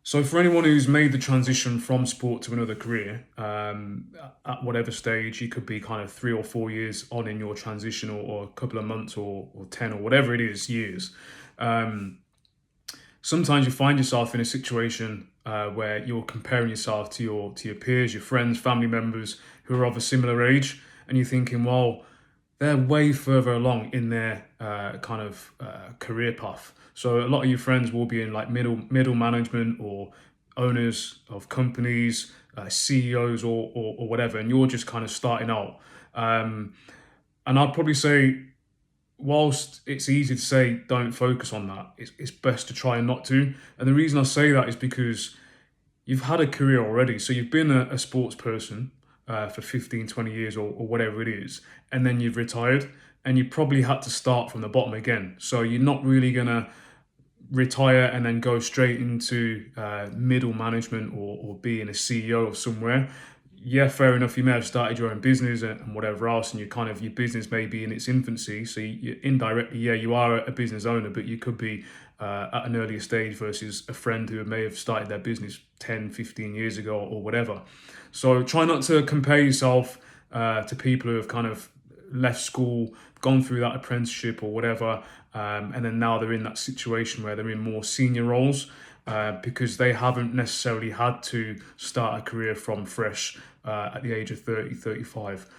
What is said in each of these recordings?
So, for anyone who's made the transition from sport to another career, at whatever stage, you could be kind of 3 or 4 years on in your transition, or a couple of months, or 10, or whatever it is, years. Um, Sometimes you find yourself in a situation where you're comparing yourself to your peers, your friends, family members who are of a similar age, and you're thinking, well, they're way further along in their kind of career path. So a lot of your friends will be in like middle management, or owners of companies, CEOs, or whatever, and you're just kind of starting out. Um, and I'd probably say, whilst it's easy to say don't focus on that, it's best to try and not to. And the reason I say that is because you've had a career already. So you've been a sports person for 15, 20 years, or whatever it is, and then you've retired, and you probably had to start from the bottom again. So you're not really going to retire and then go straight into middle management, or being a CEO of somewhere. Yeah, fair enough. You may have started your own business and whatever else, and your business may be in its infancy. So you indirectly, yeah, you are a business owner, but you could be at an earlier stage versus a friend who may have started their business 10, 15 years ago, or whatever. So try not to compare yourself to people who have kind of left school, gone through that apprenticeship or whatever, and then now they're in that situation where they're in more senior roles, because they haven't necessarily had to start a career from fresh at the age of 30, 35.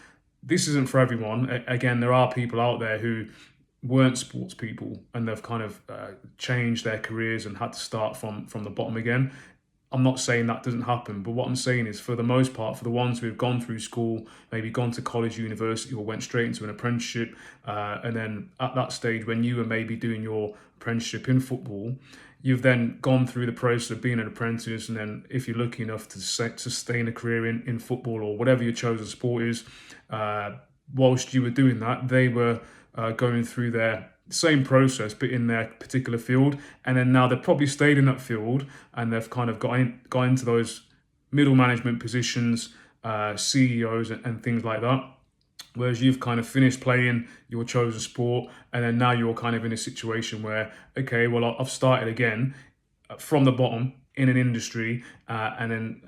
This isn't for everyone. Again, there are people out there who weren't sports people, and they've kind of changed their careers and had to start from the bottom again. I'm not saying that doesn't happen, but what I'm saying is, for the most part, for the ones who have gone through school, maybe gone to college, university, or went straight into an apprenticeship, and then at that stage when you were maybe doing your apprenticeship in football, you've then gone through the process of being an apprentice, and then if you're lucky enough to sustain a career in football, or whatever your chosen sport is, uh, whilst you were doing that, they were going through their same process but in their particular field, and then now they've probably stayed in that field, and they've kind of got into those middle management positions, CEOs, and things like that. Whereas you've kind of finished playing your chosen sport, and then now you're kind of in a situation where, okay, well, I've started again from the bottom in an industry, and then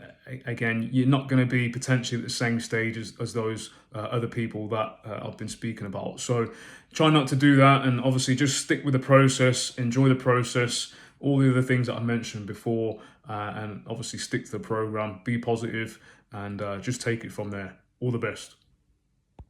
again, you're not going to be potentially at the same stage as those other people that I've been speaking about. So try not to do that, and obviously just stick with the process, enjoy the process, all the other things that I mentioned before, and obviously stick to the program, be positive, and just take it from there. All the best.